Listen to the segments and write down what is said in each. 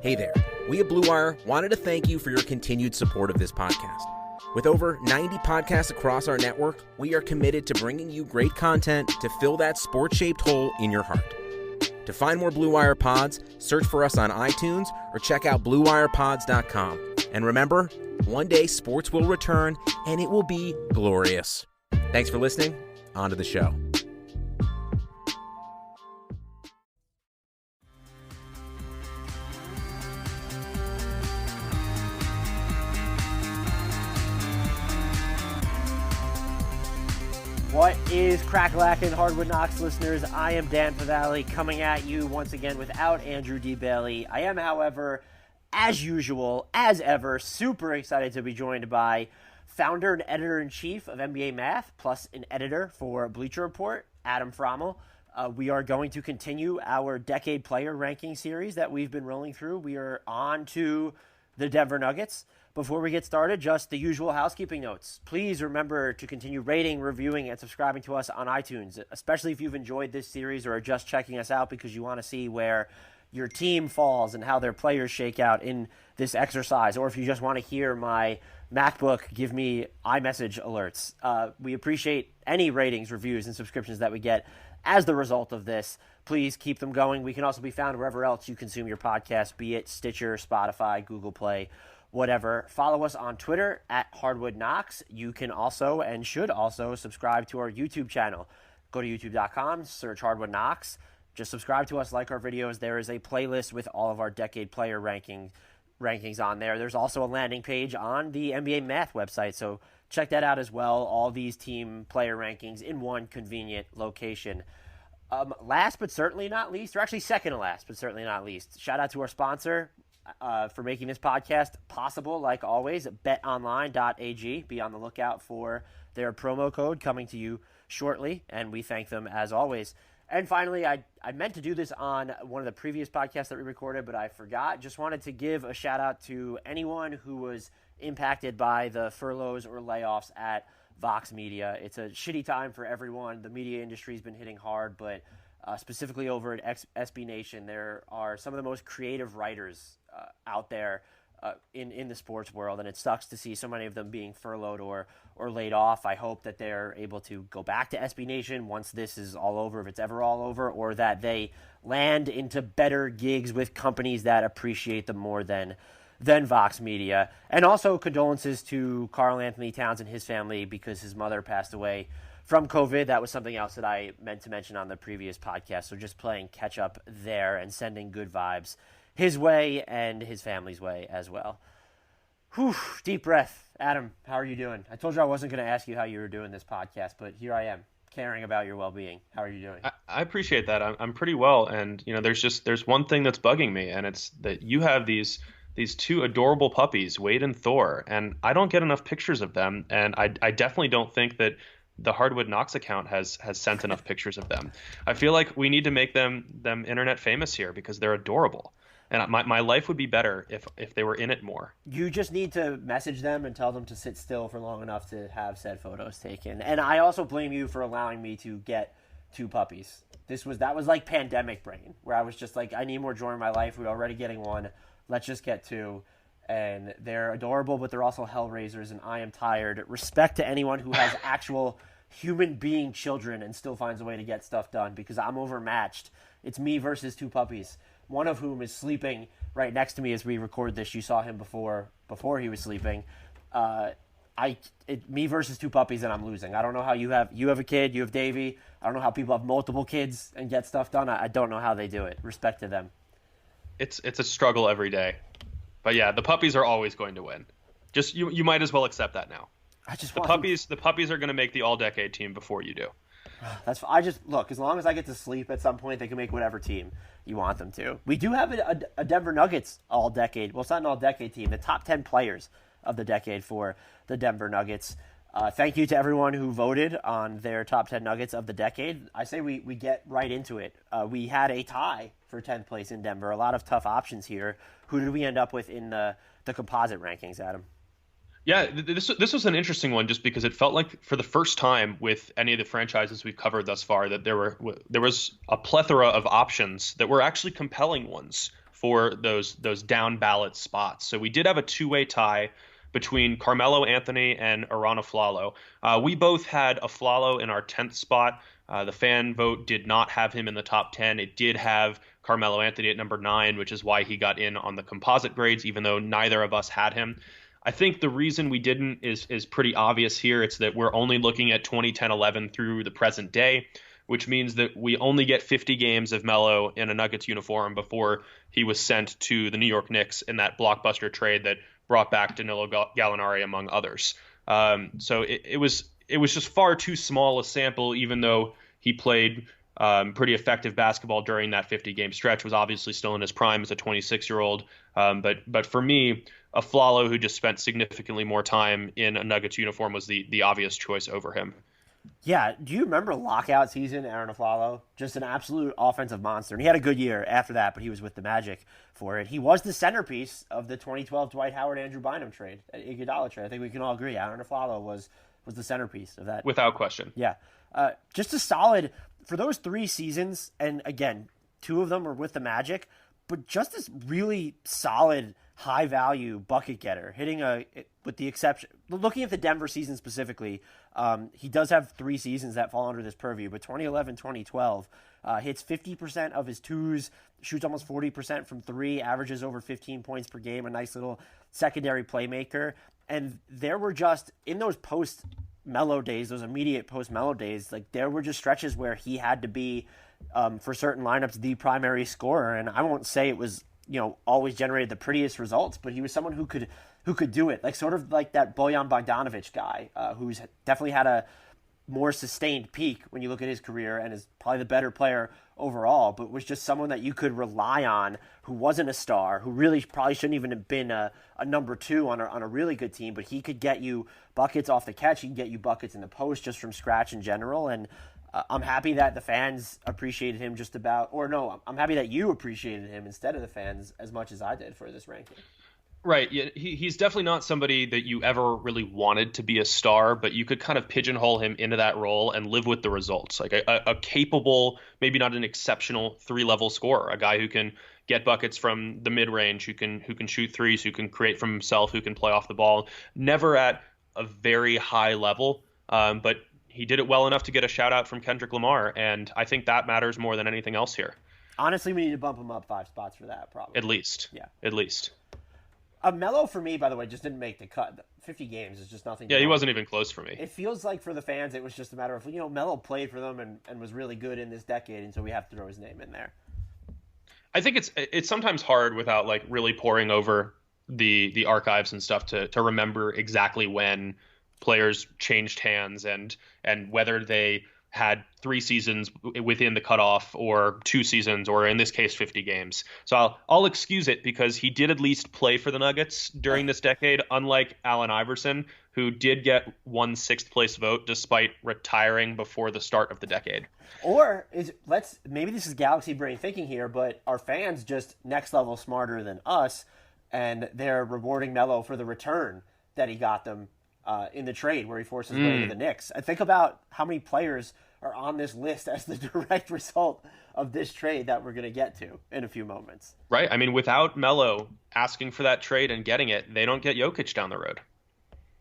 Hey there, we at Blue Wire wanted to thank you for your continued support of this podcast. With over 90 podcasts across our network, we are committed to bringing you great content to fill that sports-shaped hole in your heart. To find more Blue Wire pods, search for us on iTunes or check out BlueWirePods.com. And remember, one day sports will return and it will be glorious. Thanks for listening. On to the show. What is crack-lackin' Hardwood Knocks listeners? I am Dan Favale coming at you once again without Andrew D. Bailey. I am, however, as usual, as ever, super excited to be joined by founder and editor-in-chief of NBA Math, plus an editor for Bleacher Report, Adam Frommel. We are going to continue our Decade Player Ranking series that we've been rolling through. We are on to the Denver Nuggets. Before we get started, just the usual housekeeping notes. Please remember to continue rating, reviewing, and subscribing to us on iTunes, especially if you've enjoyed this series or are just checking us out because you want to see where your team falls and how their players shake out in this exercise, or if you just want to hear my MacBook give me iMessage alerts. We appreciate any ratings, reviews, and subscriptions that we get as the result of this. Please keep them going. We can also be found wherever else you consume your podcast, be it Stitcher, Spotify, Google Play, whatever. Follow us on Twitter at Hardwood Knocks. You can also and should also subscribe to our YouTube channel. Go to youtube.com, search Hardwood Knocks. Just subscribe to us, like our videos. There is a playlist with all of our Decade Player rankings on there. There's also a landing page on the NBA Math website, so check that out as well. All these team player rankings in one convenient location. Last but certainly not least, or actually second to last but certainly not least, shout out to our sponsor for making this podcast possible, like always, betonline.ag. Be on the lookout for their promo code coming to you shortly, and we thank them as always. And finally, I meant to do this on one of the previous podcasts that we recorded, but I forgot. Just wanted to give a shout out to anyone who was impacted by the furloughs or layoffs at Vox Media. It's a shitty time for everyone. The media industry has been hitting hard, but specifically over at SB Nation, there are some of the most creative writers out there in the sports world, and it sucks to see so many of them being furloughed or laid off. I hope that they're able to go back to SB Nation once this is all over, if it's ever all over, or that they land into better gigs with companies that appreciate them more than Vox Media. And also condolences to Karl Anthony Towns and his family because his mother passed away from COVID. That was something else that I meant to mention on the previous podcast. So just playing catch up there and sending good vibes his way and his family's way as well. Whew, deep breath. Adam, how are you doing? I told you I wasn't going to ask you how you were doing this podcast, but here I am, caring about your well-being. How are you doing? I appreciate that. I'm pretty well, and there's one thing that's bugging me, and it's that you have these two adorable puppies, Wade and Thor, and I don't get enough pictures of them, and I definitely don't think that the Hardwood Knocks account has sent enough pictures of them. I feel like we need to make them internet famous here because they're adorable. And my life would be better if they were in it more. You just need to message them and tell them to sit still for long enough to have said photos taken. And I also blame you for allowing me to get two puppies. That was like pandemic brain, where I was just like, I need more joy in my life. We're already getting one. Let's just get two. And they're adorable, but they're also hellraisers, and I am tired. Respect to anyone who has actual human being children and still finds a way to get stuff done, because I'm overmatched. It's me versus two puppies, one of whom is sleeping right next to me as we record this. You saw him before he was sleeping. Me versus two puppies, and I'm losing. I don't know how you have a kid, you have Davey. I don't know how people have multiple kids and get stuff done. I don't know how they do it. Respect to them. It's a struggle every day. But yeah, the puppies are always going to win. Just you might as well accept that now. The puppies are going to make the all-decade team before you do. Look, as long as I get to sleep at some point, they can make whatever team you want them to. We do have a Denver Nuggets all-decade. Well, it's not an all-decade team. The top 10 players of the decade for the Denver Nuggets. Thank you to everyone who voted on their top 10 Nuggets of the decade. I say we get right into it. We had a tie for 10th place in Denver. A lot of tough options here. Who did we end up with in the composite rankings, Adam? Yeah, this was an interesting one just because it felt like for the first time with any of the franchises we've covered thus far that there was a plethora of options that were actually compelling ones for those down ballot spots. So we did have a two-way tie between Carmelo Anthony and Aaron Aflalo. We both had Aflalo in our 10th spot. The fan vote did not have him in the top 10. It did have Carmelo Anthony at number 9, which is why he got in on the composite grades, even though neither of us had him. I think the reason we didn't is pretty obvious here. It's that we're only looking at 2010-11 through the present day, which means that we only get 50 games of Melo in a Nuggets uniform before he was sent to the New York Knicks in that blockbuster trade that brought back Danilo Gallinari, among others. So it was just far too small a sample, even though he played pretty effective basketball during that 50-game stretch, was obviously still in his prime as a 26-year-old. But for me, Aflalo, who just spent significantly more time in a Nuggets uniform, was the obvious choice over him. Yeah, do you remember lockout season, Aaron Aflalo? Just an absolute offensive monster. And he had a good year after that, but he was with the Magic for it. He was the centerpiece of the 2012 Dwight Howard-Andrew Bynum trade, Iguodala trade. I think we can all agree Aaron Aflalo was the centerpiece of that. Without question. Yeah. Just a solid, for those 3 seasons, and again, 2 of them were with the Magic, but just this really solid, high-value bucket getter, hitting with the exception, looking at the Denver season specifically, he does have 3 seasons that fall under this purview, but 2011, 2012, hits 50% of his twos, shoots almost 40% from 3, averages over 15 points per game, a nice little secondary playmaker. And there were just, in those post-Melo days, those immediate post-Melo days, like there were just stretches where he had to be, for certain lineups, the primary scorer. And I won't say it was, always generated the prettiest results, but he was someone who could do it, like sort of like that Bojan Bogdanovic guy, who's definitely had a more sustained peak when you look at his career and is probably the better player overall, but was just someone that you could rely on, who wasn't a star, who really probably shouldn't even have been a number 2 on a really good team, but he could get you buckets off the catch, he can get you buckets in the post just from scratch in general. And I'm happy that the fans appreciated him I'm happy that you appreciated him instead of the fans as much as I did for this ranking. Right. Yeah, he's definitely not somebody that you ever really wanted to be a star, but you could kind of pigeonhole him into that role and live with the results. Like a capable, maybe not an exceptional 3-level scorer, a guy who can get buckets from the mid-range, who can shoot threes, who can create from himself, who can play off the ball. Never at a very high level, but he did it well enough to get a shout out from Kendrick Lamar, and I think that matters more than anything else here. Honestly, we need to bump him up 5 spots for that, probably. At least. Yeah. At least. Melo, for me, by the way, just didn't make the cut. 50 games is just nothing. Yeah, he wasn't even close for me. It feels like for the fans, it was just a matter of, Melo played for them and was really good in this decade, and so we have to throw his name in there. I think it's sometimes hard without like really poring over the archives and stuff to remember exactly when players changed hands and whether they had 3 seasons within the cutoff or 2 seasons, or in this case, 50 games. So I'll excuse it because he did at least play for the Nuggets during this decade, unlike Allen Iverson, who did get 1 6th place vote despite retiring before the start of the decade. Or maybe this is galaxy brain thinking here, but are fans just next level smarter than us, and they're rewarding Melo for the return that he got them in the trade where he forces way to the Knicks. I think about how many players are on this list as the direct result of this trade that we're going to get to in a few moments. Right. I mean, without Melo asking for that trade and getting it, they don't get Jokic down the road.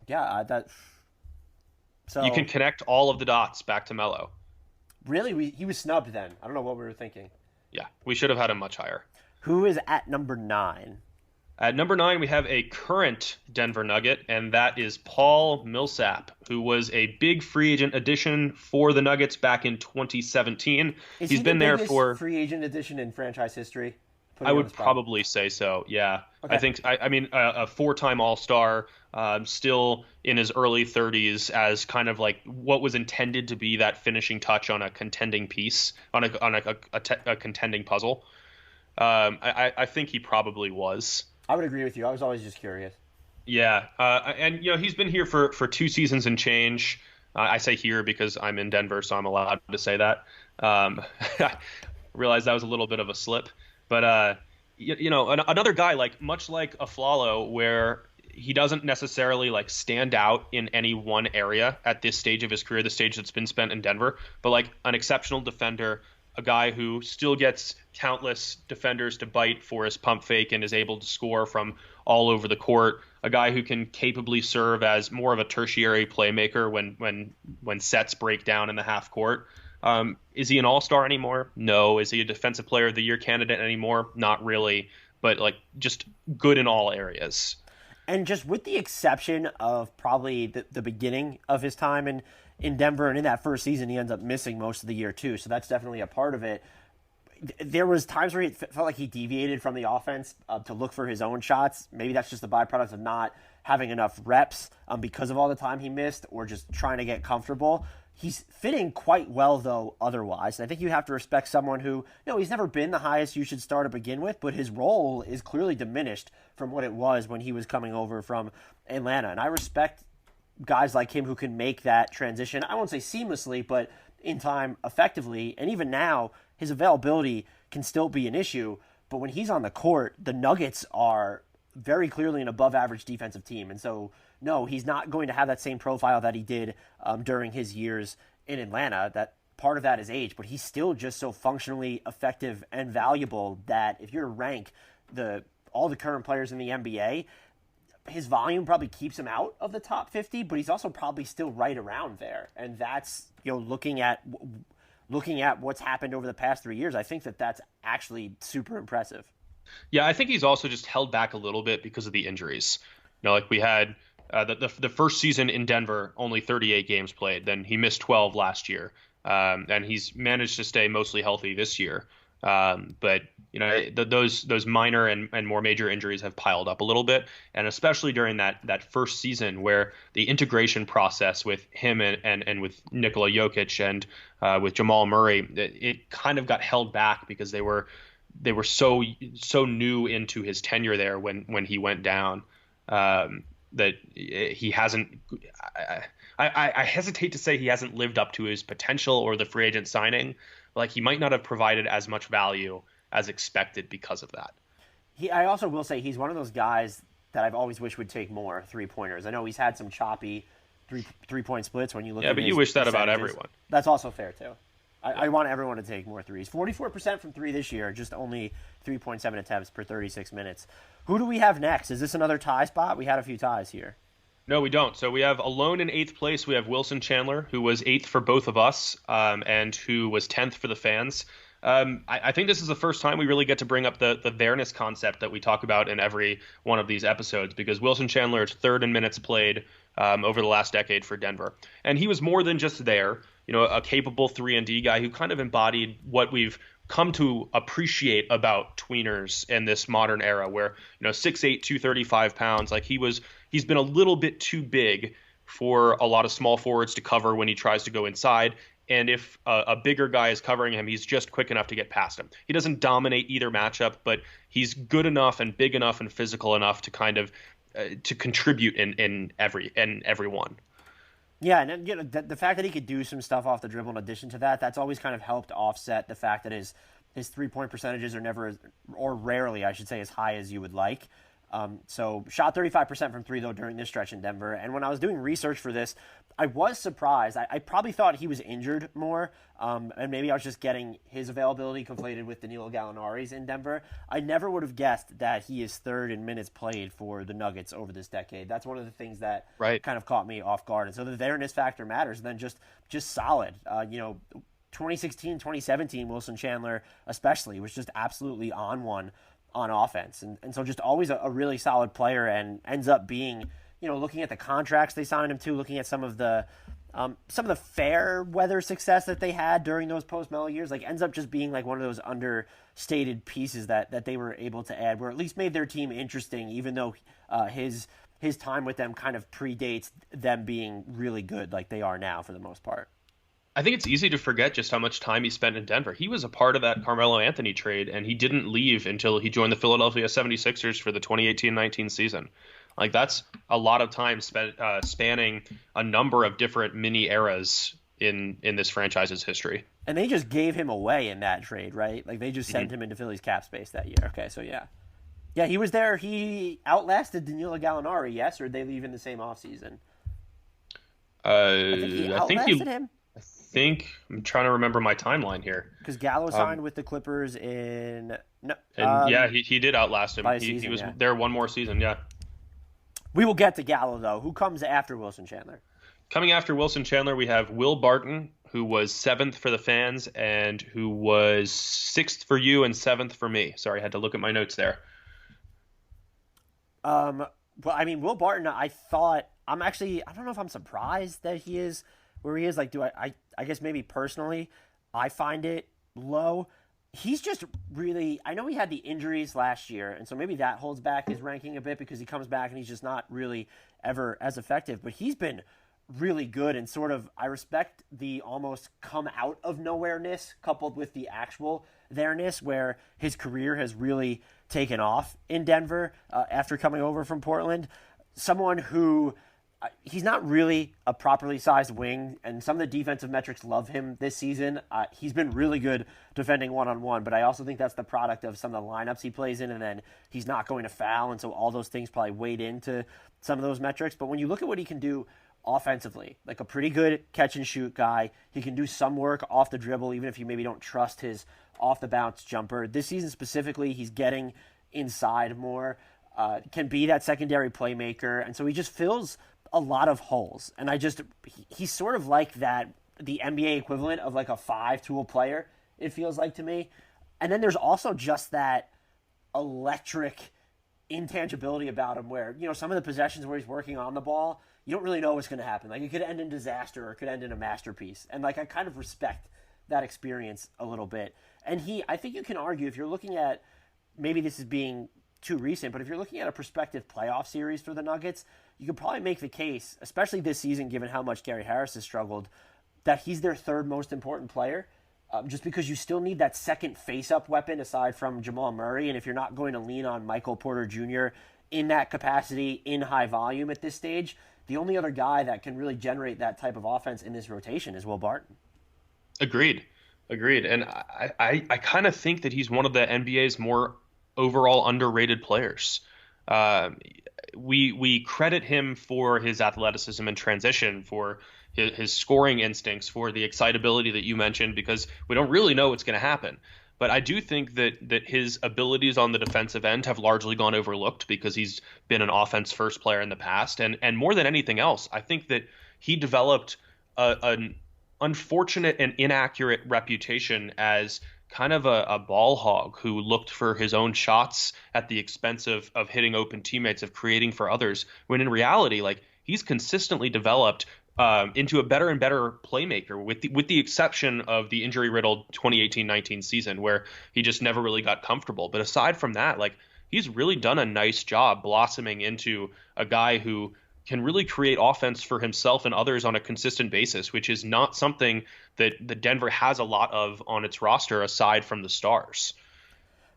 Yeah, so you can connect all of the dots back to Melo. Really, he was snubbed then. I don't know what we were thinking. Yeah, we should have had him much higher. Who is at number 9? At number 9, we have a current Denver Nugget, and that is Paul Millsap, who was a big free agent addition for the Nuggets back in 2017. He's been there for free agent addition in franchise history. I would probably say so. Yeah, okay. I mean, a 4-time All-Star, still in his early 30s, as kind of like what was intended to be that finishing touch on a contending piece, on a contending puzzle. I think he probably was. I would agree with you. I was always just curious. Yeah, and he's been here for 2 seasons and change. I say here because I'm in Denver, so I'm allowed to say that. I realized that was a little bit of a slip, but another guy much like Aflalo, where he doesn't necessarily stand out in any one area at this stage of his career, the stage that's been spent in Denver, but an exceptional defender, a guy who still gets countless defenders to bite for his pump fake and is able to score from all over the court, a guy who can capably serve as more of a tertiary playmaker when sets break down in the half court. Is he an all-star anymore? No. Is he a defensive player of the year candidate anymore? Not really, but like just good in all areas. And just with the exception of probably the beginning of his time in Denver, and in that first season, he ends up missing most of the year too. So that's definitely a part of it. There was times where he felt like he deviated from the offense to look for his own shots. Maybe that's just the byproduct of not having enough reps because of all the time he missed, or just trying to get comfortable. He's fitting quite well, though, otherwise. And I think you have to respect someone who, he's never been the highest you should start to begin with, but his role is clearly diminished from what it was when he was coming over from Atlanta. And I respect guys like him who can make that transition. I won't say seamlessly, but in time effectively. And even now, his availability can still be an issue. But when he's on the court, the Nuggets are very clearly an above-average defensive team. And so, no, he's not going to have that same profile that he did during his years in Atlanta. That part of that is age, but he's still just so functionally effective and valuable that if you're to rank all the current players in the NBA, his volume probably keeps him out of the top 50, but he's also probably still right around there. And that's, looking at what's happened over the past 3 years, I think that's actually super impressive. Yeah, I think he's also just held back a little bit because of the injuries. Like we had the first season in Denver, only 38 games played. Then he missed 12 last year, and he's managed to stay mostly healthy this year. But those minor and more major injuries have piled up a little bit, and especially during that first season where the integration process with him and with Nikola Jokic and with Jamal Murray, it kind of got held back because they were so new into his tenure there when he went down, that he hasn't. I hesitate to say he hasn't lived up to his potential or the free agent signing. Like he might not have provided as much value as expected because of that. I also will say he's one of those guys that I've always wished would take more three-pointers. I know he's had some choppy three-point splits when you look at his but you wish that about everyone. That's also fair, too. I want everyone to take more threes. 44% from three this year, just only 3.7 attempts per 36 minutes. Who do we have next? Is this another tie spot? We had a few ties here. No, we don't. So we have alone in 8th place. We have Wilson Chandler, who was 8th for both of us, and who was 10th for the fans. I think this is the first time we really get to bring up the fairness concept that we talk about in every one of these episodes, because Wilson Chandler is 3rd in minutes played over the last decade for Denver. And he was more than just there, a capable 3-and-D guy who kind of embodied what we've come to appreciate about tweeners in this modern era where, 6'8", 235 pounds, like he's been a little bit too big for a lot of small forwards to cover when he tries to go inside. And if a bigger guy is covering him, he's just quick enough to get past him. He doesn't dominate either matchup, but he's good enough and big enough and physical enough to kind of to contribute in every one. Yeah, and the fact that he could do some stuff off the dribble in addition to that, that's always kind of helped offset the fact that his 3-point percentages are never, or rarely, I should say, as high as you would like. So shot 35% from three, though, during this stretch in Denver. And when I was doing research for this, I was surprised. I probably thought he was injured more, and maybe I was just getting his availability conflated with Danilo Gallinari's in Denver. I never would have guessed that he is 3rd in minutes played for the Nuggets over this decade. That's one of the things that kind of caught me off guard. And so the fairness factor matters. And then just solid. 2016, 2017, Wilson Chandler especially was just absolutely on one on offense. And so just always a really solid player, and ends up being, looking at the contracts they signed him to, looking at some of the fair weather success that they had during those post-Melo years, like ends up just being like one of those understated pieces that they were able to add, where at least made their team interesting, even though his time with them kind of predates them being really good like they are now for the most part. I think it's easy to forget just how much time he spent in Denver. He was a part of that Carmelo Anthony trade, and he didn't leave until he joined the Philadelphia 76ers for the 2018-19 season. Like, that's a lot of time spent spanning a number of different mini eras in this franchise's history. And they just gave him away in that trade, right? Like, they just sent him into Philly's cap space that year. Okay, so yeah. Yeah, he was there. He outlasted Danilo Gallinari, yes? Or did they leave in the same offseason? I think he outlasted him. I think I'm trying to remember my timeline here. Because Gallo signed with the Clippers in he did outlast him. He was there one more season. Yeah. We will get to Gallo though. Who comes after Wilson Chandler? Coming after Wilson Chandler, we have Will Barton, who was 7th for the fans and who was 6th for you and 7th for me. Sorry, I had to look at my notes there. Well, I mean, Will Barton, I don't know if I'm surprised that he is where he is. Like, I guess maybe personally, I find it low. He's just really, I know he had the injuries last year, and so maybe that holds back his ranking a bit because he comes back and he's just not really ever as effective. But he's been really good, and sort of, I respect the almost come out of nowhere-ness coupled with the actual there-ness where his career has really taken off in Denver after coming over from Portland. Someone who, he's not really a properly sized wing, and some of the defensive metrics love him this season. He's been really good defending one-on-one, but I also think that's the product of some of the lineups he plays in, and then he's not going to foul, and so all those things probably weighed into some of those metrics. But when you look at what he can do offensively, like a pretty good catch-and-shoot guy, he can do some work off the dribble, even if you maybe don't trust his off-the-bounce jumper. This season specifically, he's getting inside more, can be that secondary playmaker, and so he just fills a lot of holes. And he's sort of like that, the NBA equivalent of like a 5-tool player, it feels like to me. And then there's also just that electric intangibility about him where, some of the possessions where he's working on the ball, you don't really know what's going to happen. Like, it could end in disaster or it could end in a masterpiece. And, like, I kind of respect that experience a little bit. And I think you can argue, if you're looking at, maybe this is being too recent, but if you're looking at a prospective playoff series for the Nuggets, you could probably make the case, especially this season, given how much Gary Harris has struggled, that he's their third most important player. Just because you still need that second face-up weapon aside from Jamal Murray. And if you're not going to lean on Michael Porter Jr. in that capacity, in high volume at this stage, the only other guy that can really generate that type of offense in this rotation is Will Barton. Agreed. And I kind of think that he's one of the NBA's more overall underrated players. We credit him for his athleticism and transition, for his scoring instincts, for the excitability that you mentioned, because we don't really know what's going to happen. But I do think that his abilities on the defensive end have largely gone overlooked because he's been an offense-first player in the past. And more than anything else, I think that he developed an unfortunate and inaccurate reputation as kind of a ball hog who looked for his own shots at the expense of hitting open teammates, of creating for others, when in reality, like, he's consistently developed into a better and better playmaker, with the exception of the injury-riddled 2018-19 season where he just never really got comfortable. But aside from that, like, he's really done a nice job blossoming into a guy who can really create offense for himself and others on a consistent basis, which is not something that Denver has a lot of on its roster aside from the stars.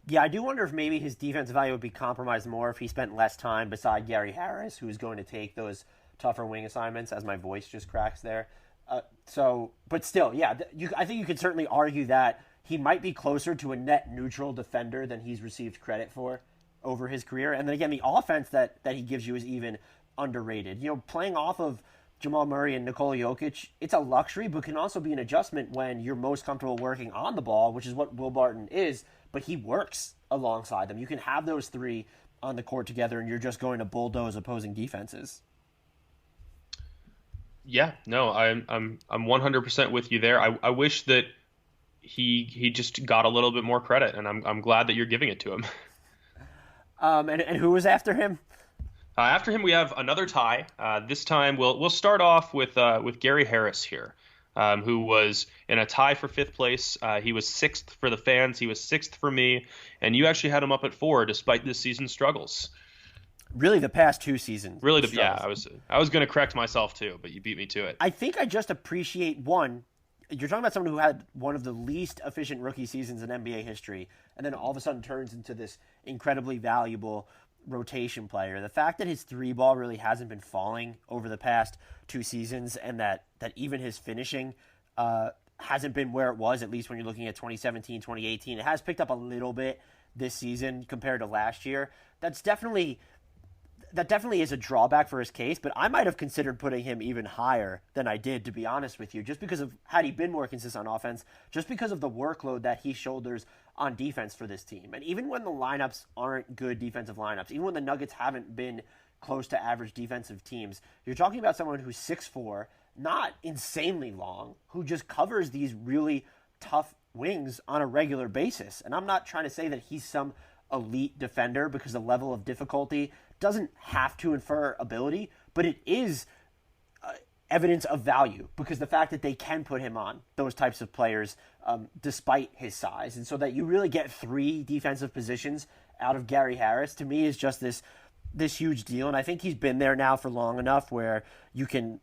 Yeah, I do wonder if maybe his defensive value would be compromised more if he spent less time beside Gary Harris, who's going to take those tougher wing assignments, as my voice just cracks there. But still, yeah, I think you could certainly argue that he might be closer to a net neutral defender than he's received credit for over his career. And then again, the offense that he gives you is even underrated. Playing off of Jamal Murray and Nikola Jokic, it's a luxury, but can also be an adjustment when you're most comfortable working on the ball, which is what Will Barton is, but he works alongside them. You can have those three on the court together, and you're just going to bulldoze opposing defenses. Yeah, no, I'm 100% with you there. I wish that he just got a little bit more credit, and I'm glad that you're giving it to him. And who was after him? After him, we have another tie. This time, we'll start off with Gary Harris here, who was in a tie for 5th place. He was 6th for the fans. He was 6th for me, and you actually had him up at 4 despite this season's struggles. Really, the past 2 seasons. Really, yeah. I was going to correct myself too, but you beat me to it. I think I just appreciate one. You're talking about someone who had one of the least efficient rookie seasons in NBA history, and then all of a sudden turns into this incredibly valuable rotation player. The fact that his 3-ball really hasn't been falling over the past 2 seasons, and that even his finishing hasn't been where it was, at least when you're looking at 2017, 2018. It has picked up a little bit this season compared to last year. That's definitely that definitely is a drawback for his case, but I might have considered putting him even higher than I did, to be honest with you, just because of, had he been more consistent on offense, just because of the workload that he shoulders on defense for this team. And even when the lineups aren't good defensive lineups, even when the Nuggets haven't been close to average defensive teams, you're talking about someone who's 6'4", not insanely long, who just covers these really tough wings on a regular basis. And I'm not trying to say that he's some elite defender, because the level of difficulty doesn't have to infer ability, but it is evidence of value, because the fact that they can put him on those types of players despite his size, and so that you really get 3 defensive positions out of Gary Harris, to me is just this huge deal. And I think he's been there now for long enough where you can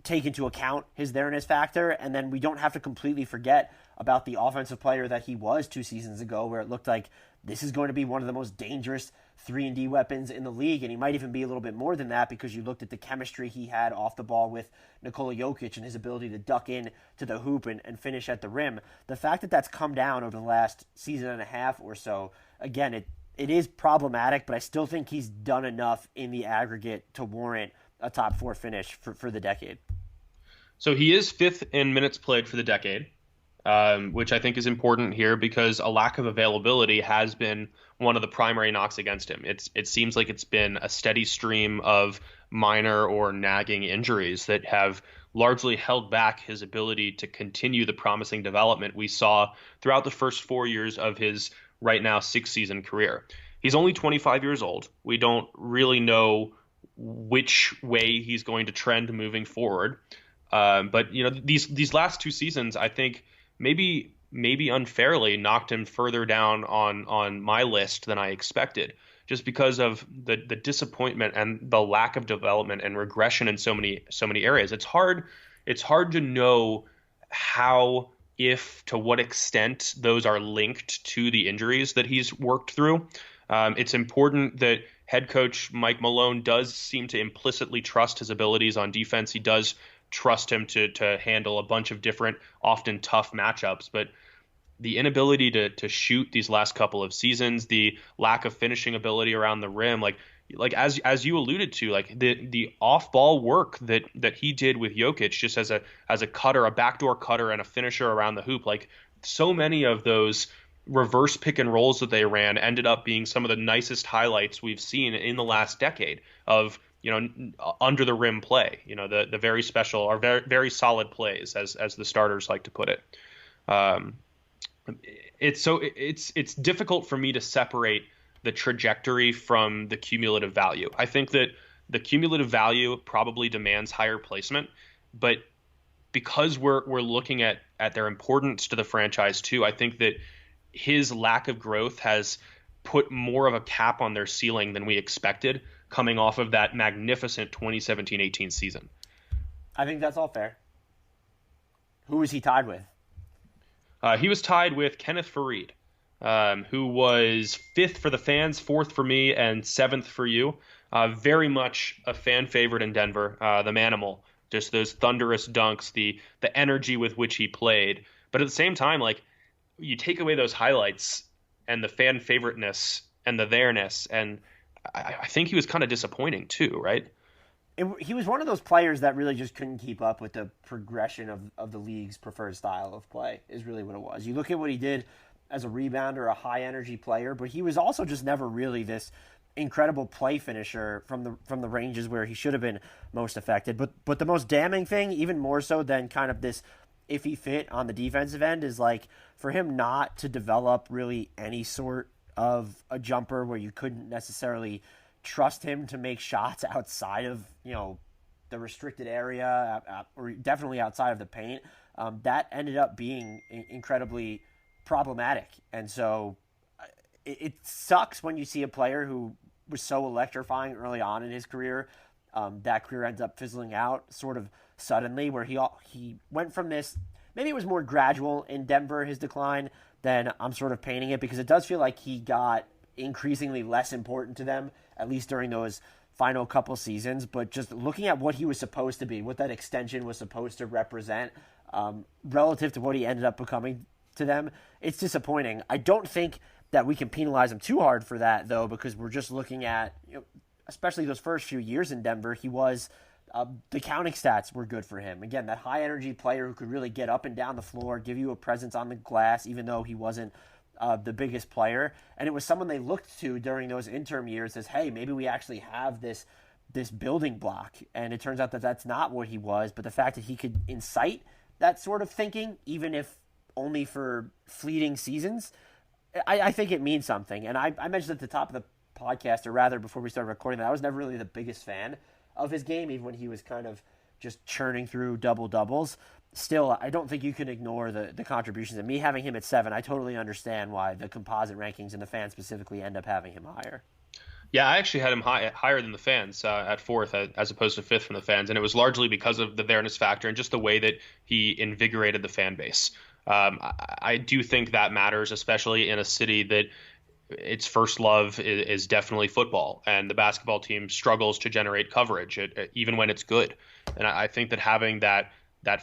take into account his there-ness factor, and then we don't have to completely forget about the offensive player that he was 2 seasons ago, where it looked like this is going to be one of the most dangerous 3-and-D weapons in the league, and he might even be a little bit more than that, because you looked at the chemistry he had off the ball with Nikola Jokic and his ability to duck in to the hoop and finish at the rim. The fact that that's come down over the last season and a half or so, again, it is problematic, but I still think he's done enough in the aggregate to warrant a top 4 finish for the decade. So he is 5th in minutes played for the decade, which I think is important here, because a lack of availability has been one of the primary knocks against him. It seems like it's been a steady stream of minor or nagging injuries that have largely held back his ability to continue the promising development we saw throughout the first 4 years of his right now 6-season career. He's only 25 years old. We don't really know which way he's going to trend moving forward. But these last 2 seasons, I think maybe unfairly knocked him further down on my list than I expected, just because of the disappointment and the lack of development and regression in so many areas. It's hard to know how, if, to what extent those are linked to the injuries that he's worked through. It's important that head coach Mike Malone does seem to implicitly trust his abilities on defense. He does trust him to handle a bunch of different, often tough matchups, but the inability to shoot these last couple of seasons, the lack of finishing ability around the rim, like as you alluded to, like the off-ball work that he did with Jokic, just as a cutter, a backdoor cutter, and a finisher around the hoop, like so many of those reverse pick and rolls that they ran ended up being some of the nicest highlights we've seen in the last decade of under the rim play, the very special or very, very solid plays, as the starters like to put it. It's difficult for me to separate the trajectory from the cumulative value. I think that the cumulative value probably demands higher placement, but because we're looking at their importance to the franchise too, I think that his lack of growth has put more of a cap on their ceiling than we expected, coming off of that magnificent 2017-18 season. I think that's all fair. Who was he tied with? He was tied with Kenneth Faried, who was 5th for the fans, 4th for me, and 7th for you. Very much a fan favorite in Denver, the Manimal. Just those thunderous dunks, the energy with which he played. But at the same time, like, you take away those highlights and the fan favoriteness and the there-ness, and I think he was kind of disappointing too, right? He was one of those players that really just couldn't keep up with the progression of the league's preferred style of play, is really what it was. You look at what he did as a rebounder, a high-energy player, but he was also just never really this incredible play finisher from the ranges where he should have been most effective. But the most damning thing, even more so than kind of this iffy fit on the defensive end, is like for him not to develop really any sort of a jumper where you couldn't necessarily trust him to make shots outside of the restricted area, or definitely outside of the paint. That ended up being incredibly problematic, and so it sucks when you see a player who was so electrifying early on in his career. That career ends up fizzling out sort of suddenly, where he went from this. Maybe it was more gradual in Denver, his decline, than I'm sort of painting it, because it does feel like he got increasingly less important to them, at least during those final couple seasons. But just looking at what he was supposed to be, what that extension was supposed to represent, relative to what he ended up becoming to them, it's disappointing. I don't think that we can penalize him too hard for that, though, because we're just looking at especially those first few years in Denver, he was the counting stats were good for him. Again, that high energy player who could really get up and down the floor, give you a presence on the glass, even though he wasn't the biggest player. And it was someone they looked to during those interim years as, hey, maybe we actually have this building block. And it turns out that that's not what he was. But the fact that he could incite that sort of thinking, even if only for fleeting seasons, I think it means something. And I mentioned at the top of the podcast, or rather before we started recording, that I was never really the biggest fan of his game, even when he was kind of just churning through double-doubles. Still, I don't think you can ignore the contributions. And me having him at 7, I totally understand why the composite rankings and the fans specifically end up having him higher. Yeah, I actually had him higher than the fans at 4th as opposed to 5th from the fans. And it was largely because of the there-ness factor and just the way that he invigorated the fan base. I do think that matters, especially in a city that its first love is definitely football, and the basketball team struggles to generate coverage even when it's good. And I think that having that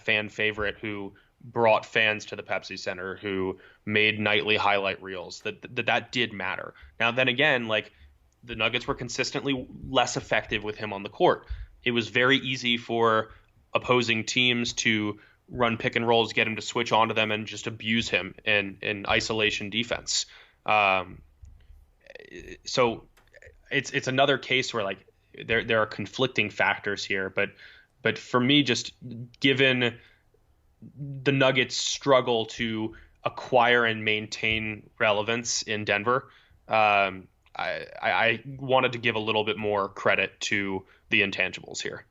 fan favorite who brought fans to the Pepsi Center, who made nightly highlight reels, that did matter. Now, then again, like, the Nuggets were consistently less effective with him on the court. It was very easy for opposing teams to run pick and rolls, get him to switch onto them, and just abuse him in isolation defense. So it's another case where, like, there are conflicting factors here, but for me, just given the Nuggets' struggle to acquire and maintain relevance in Denver, I wanted to give a little bit more credit to the intangibles here.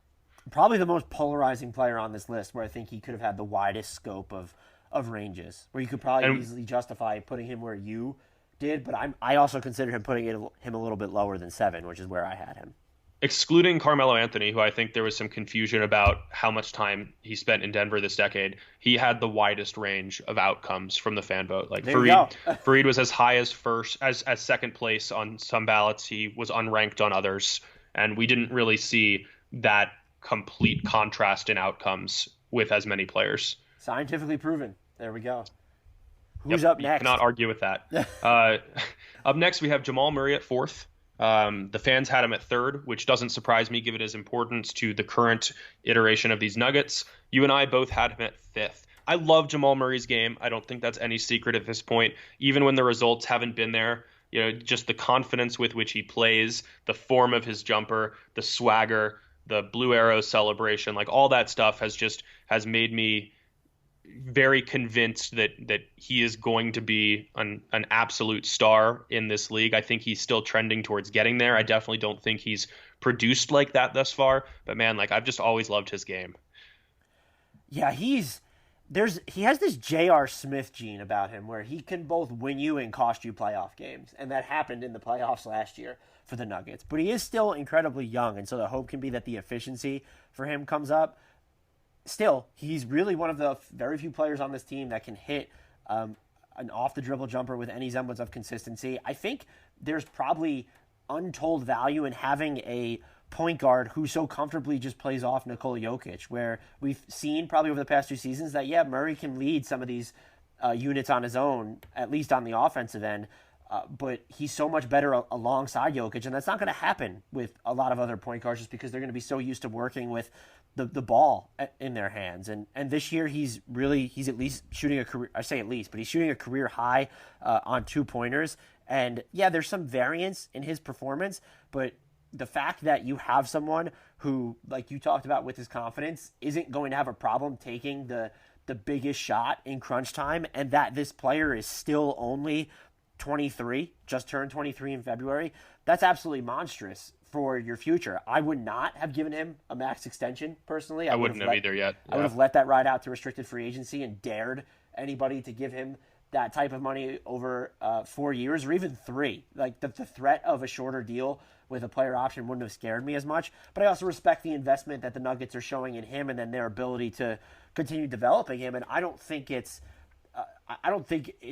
Probably the most polarizing player on this list, where I think he could have had the widest scope of ranges, where you could probably easily justify putting him where you did, but I also considered him putting him a little bit lower than 7, which is where I had him. Excluding Carmelo Anthony, who I think there was some confusion about how much time he spent in Denver this decade, he had the widest range of outcomes from the fan vote. Like, Fareed was as high as second place on some ballots. He was unranked on others, and we didn't really see that complete contrast in outcomes with as many players. Scientifically proven. There we go. Who's up next? You cannot argue with that. Up next, we have Jamal Murray at 4th. The fans had him at 3rd, which doesn't surprise me given his importance to the current iteration of these Nuggets. You and I both had him at 5th. I love Jamal Murray's game. I don't think that's any secret at this point, even when the results haven't been there. You know, just the confidence with which he plays, the form of his jumper, the swagger, the Blue Arrow celebration, like, all that stuff has made me very convinced that he is going to be an absolute star in this league. I think he's still trending towards getting there. I definitely don't think he's produced like that thus far, but man, like, I've just always loved his game. Yeah, he has this J.R. Smith gene about him, where he can both win you and cost you playoff games, and that happened in the playoffs last year for the Nuggets. But he is still incredibly young, and so the hope can be that the efficiency for him comes up. Still, he's really one of the very few players on this team that can hit an off-the-dribble jumper with any semblance of consistency. I think there's probably untold value in having a point guard who so comfortably just plays off Nikola Jokic, where we've seen probably over the past 2 seasons that, yeah, Murray can lead some of these units on his own, at least on the offensive end, but he's so much better alongside Jokic, and that's not going to happen with a lot of other point guards just because they're going to be so used to working with the ball in their hands. And this year he's at least shooting a career, I say at least, but he's shooting a career high on 2-pointers. And yeah, there's some variance in his performance, but the fact that you have someone who, like you talked about with his confidence, isn't going to have a problem taking the biggest shot in crunch time, and that this player is still only 23, just turned 23 in February, that's absolutely monstrous for your future. I would not have given him a max extension, personally. I wouldn't have either yet. Yeah. I would have let that ride out to restricted free agency and dared anybody to give him that type of money over 4 years or even 3. Like, the threat of a shorter deal with a player option wouldn't have scared me as much. But I also respect the investment that the Nuggets are showing in him and then their ability to continue developing him. And I don't think it's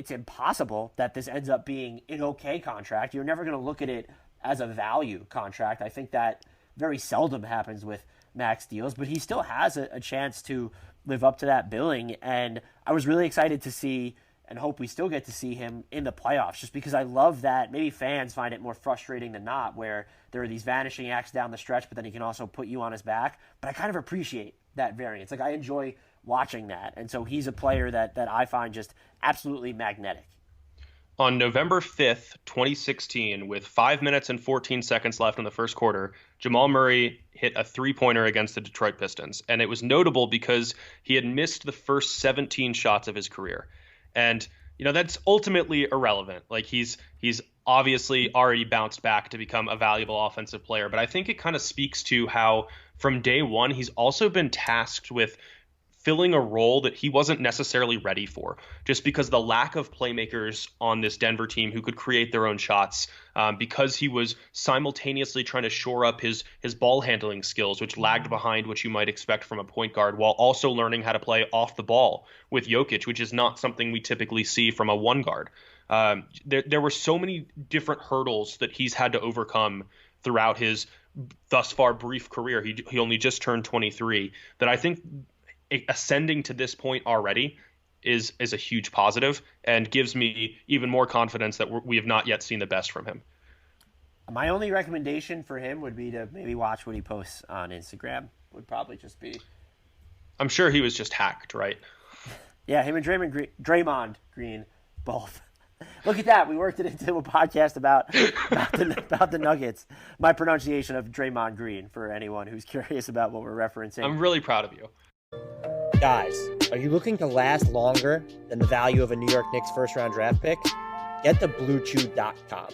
impossible that this ends up being an okay contract. You're never going to look at it as a value contract. I think that very seldom happens with max deals, but he still has a chance to live up to that billing. And I was really excited to see and hope we still get to see him in the playoffs, just because I love that. Maybe fans find it more frustrating than not, where there are these vanishing acts down the stretch, but then he can also put you on his back. But I kind of appreciate that variance. Like, I enjoy watching that. And so he's a player that I find just absolutely magnetic. On November 5th, 2016, with 5 minutes and 14 seconds left in the first quarter, Jamal Murray hit a three-pointer against the Detroit Pistons. And it was notable because he had missed the first 17 shots of his career. And, that's ultimately irrelevant. Like, he's obviously already bounced back to become a valuable offensive player. But I think it kind of speaks to how from day one, he's also been tasked with filling a role that he wasn't necessarily ready for, just because the lack of playmakers on this Denver team who could create their own shots, because he was simultaneously trying to shore up his ball handling skills, which lagged behind what you might expect from a point guard, while also learning how to play off the ball with Jokic, which is not something we typically see from a one guard. There were so many different hurdles that he's had to overcome throughout his thus far brief career. He only just turned 23, that I think ascending to this point already is a huge positive and gives me even more confidence that we have not yet seen the best from him. My only recommendation for him would be to maybe watch what he posts on Instagram. Would probably just be. I'm sure he was just hacked, right? Yeah, him and Draymond Green both. Look at that. We worked it into a podcast about the Nuggets. My pronunciation of Draymond Green, for anyone who's curious about what we're referencing. I'm really proud of you. Guys, are you looking to last longer than the value of a New York Knicks first-round draft pick? Get to BlueChew.com.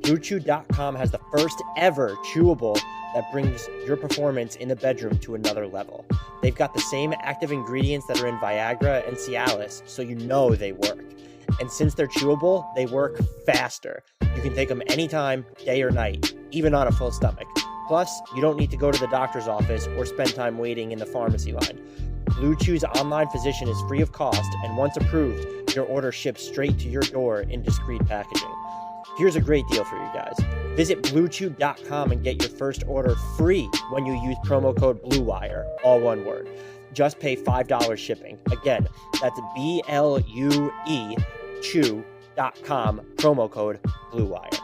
BlueChew.com has the first ever chewable that brings your performance in the bedroom to another level. They've got the same active ingredients that are in Viagra and Cialis, so you know they work. And since they're chewable, they work faster. You can take them anytime, day or night, even on a full stomach. Plus, you don't need to go to the doctor's office or spend time waiting in the pharmacy line. Blue Chew's online physician is free of cost, and once approved, your order ships straight to your door in discreet packaging. Here's a great deal for you guys. Visit BlueChew.com and get your first order free when you use promo code BLUEWIRE, all one word. Just pay $5 shipping. Again, that's BLUE Chew.com, promo code BLUEWIRE.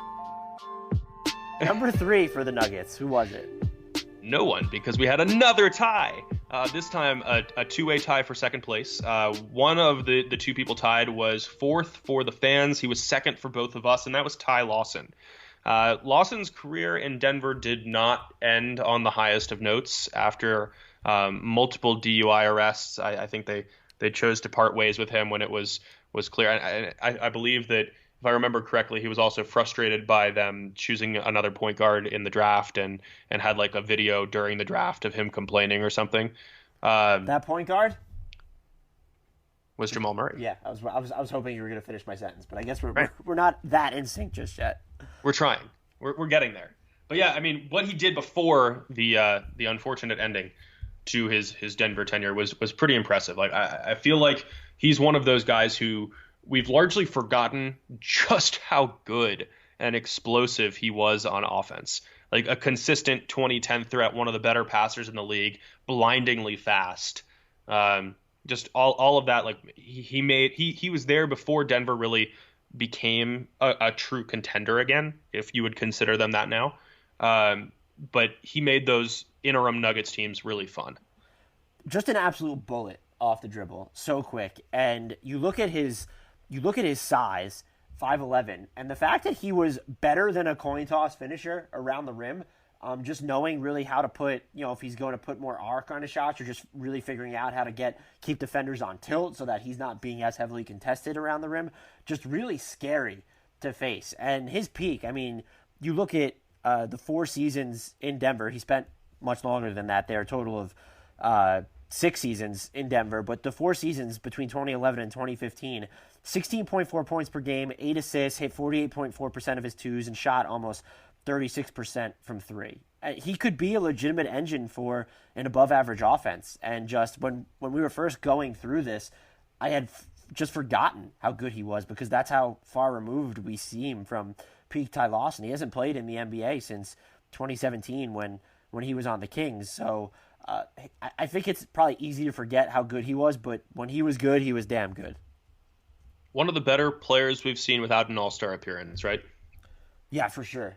Number 3 for the Nuggets. Who was it? No one, because we had another tie. This time, a two-way tie for second place. One of the two people tied was fourth for the fans. He was second for both of us, and that was Ty Lawson. Lawson's career in Denver did not end on the highest of notes. After multiple DUI arrests, I think they chose to part ways with him when it was clear. I believe that, if I remember correctly, he was also frustrated by them choosing another point guard in the draft and had like a video during the draft of him complaining or something. That point guard was Jamal Murray. Yeah, I was hoping you were going to finish my sentence, but I guess we're not that in sync just yet. We're trying. We're getting there. But yeah, I mean, what he did before the unfortunate ending to his Denver tenure was pretty impressive. Like, I feel like he's one of those guys who we've largely forgotten just how good and explosive he was on offense. Like a consistent 2010 threat, one of the better passers in the league, blindingly fast. Just all of that. Like he was there before Denver really became a true contender again, if you would consider them that now. But he made those interim Nuggets teams really fun. Just an absolute bullet off the dribble, so quick. And you look at his size, 5'11", and the fact that he was better than a coin toss finisher around the rim, just knowing really how to put, if he's going to put more arc on his shots, or just really figuring out how to keep defenders on tilt so that he's not being as heavily contested around the rim, just really scary to face. And his peak, I mean, you look at the 4 seasons in Denver, he spent much longer than that there, a total of 6 seasons in Denver, but the 4 seasons between 2011 and 2015, 16.4 points per game, 8 assists, hit 48.4% of his twos, and shot almost 36% from 3. He could be a legitimate engine for an above-average offense. And just when we were first going through this, I had just forgotten how good he was, because that's how far removed we seem from peak Ty Lawson. He hasn't played in the NBA since 2017 when he was on the Kings. So I think it's probably easy to forget how good he was, but when he was good, he was damn good. one of the better players we've seen without an All-Star appearance, right? Yeah, for sure.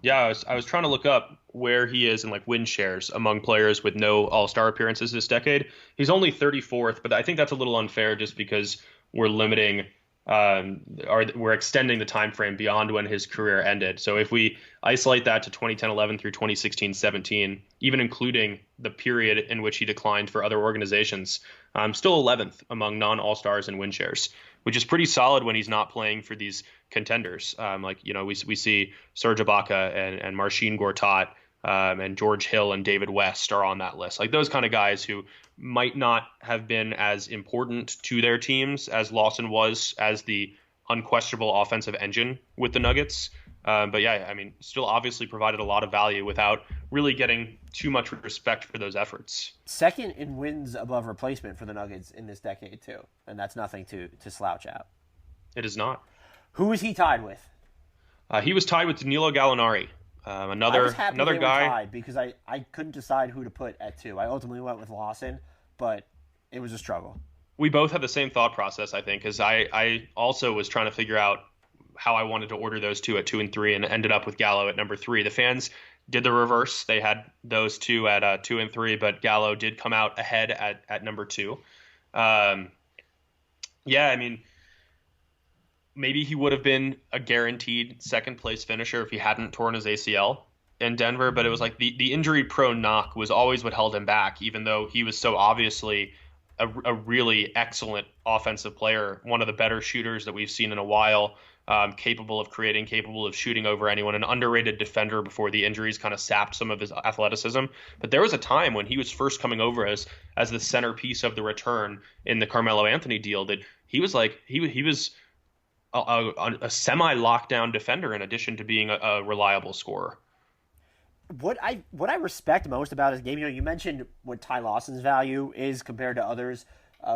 Yeah, I was trying to look up where he is in like win shares among players with no All-Star appearances this decade. He's only 34th, but I think that's a little unfair just because we're limiting or we're extending the time frame beyond when his career ended. So if we isolate that to 2010-11 through 2016-17, even including the period in which he declined for other organizations, still 11th among non-All-Stars in win shares, which is pretty solid when he's not playing for these contenders. We see Serge Ibaka and Marcin Gortat and George Hill and David West are on that list. Like those kind of guys who might not have been as important to their teams as Lawson was as the unquestionable offensive engine with the Nuggets. But yeah, I mean, still obviously provided a lot of value without really getting too much respect for those efforts. Second in wins above replacement for the Nuggets in this decade too, and that's nothing to slouch at. It is not. Who is he tied with? He was tied with Danilo Gallinari. Another guy. Were tied because I couldn't decide who to put at 2. I ultimately went with Lawson, but it was a struggle. We both had the same thought process, I think, because I also was trying to figure out how I wanted to order those two at 2 and 3, and ended up with Gallo at number 3. The fans did the reverse; they had those two at 2 and 3, but Gallo did come out ahead at number 2. Yeah, I mean, maybe he would have been a guaranteed second place finisher if he hadn't torn his ACL in Denver, but it was like the injury prone knock was always what held him back, even though he was so obviously a really excellent offensive player, one of the better shooters that we've seen in a while, capable of creating, capable of shooting over anyone, an underrated defender before the injuries kind of sapped some of his athleticism. But there was a time when he was first coming over as the centerpiece of the return in the Carmelo Anthony deal that he was like he was a semi-lockdown defender in addition to being a reliable scorer. What I respect most about his game, you mentioned what Ty Lawson's value is compared to others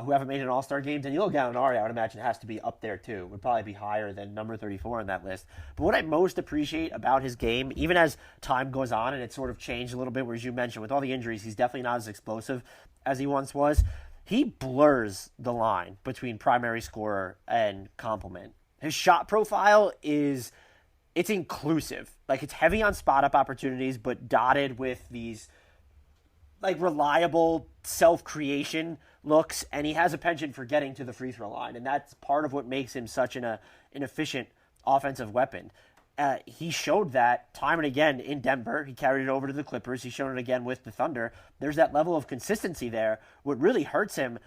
who haven't made an All-Star game. Danilo Gallinari, I would imagine, has to be up there too. Would probably be higher than number 34 on that list. But what I most appreciate about his game, even as time goes on and it's sort of changed a little bit, where as you mentioned, with all the injuries, he's definitely not as explosive as he once was. He blurs the line between primary scorer and complement. His shot profile it's inclusive. Like, it's heavy on spot-up opportunities, but dotted with these, like, reliable self-creation looks, and he has a penchant for getting to the free throw line, and that's part of what makes him such an efficient offensive weapon. He showed that time and again in Denver. He carried it over to the Clippers. He's shown it again with the Thunder. There's that level of consistency there. What really hurts him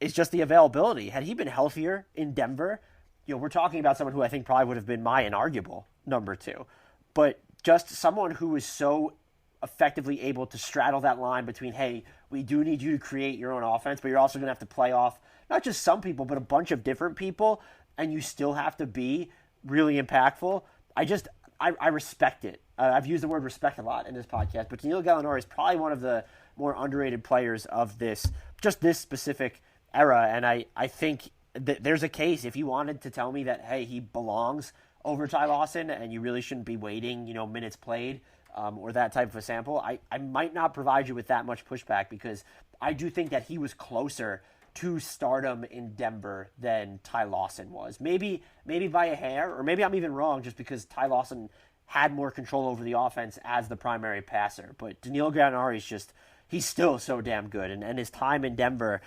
is just the availability. Had he been healthier in Denver, we're talking about someone who I think probably would have been my inarguable number 2. But just someone who is so effectively able to straddle that line between, hey, we do need you to create your own offense, but you're also going to have to play off not just some people, but a bunch of different people, and you still have to be really impactful. I respect it. I've used the word respect a lot in this podcast, but Danilo Gallinari is probably one of the more underrated players of this specific era, and I think there's a case if you wanted to tell me that, hey, he belongs over Ty Lawson and you really shouldn't be waiting, minutes played or that type of a sample. I might not provide you with that much pushback because I do think that he was closer to stardom in Denver than Ty Lawson was. Maybe by a hair, or maybe I'm even wrong just because Ty Lawson had more control over the offense as the primary passer. But Danilo Gallinari he's still so damn good. And his time in Denver,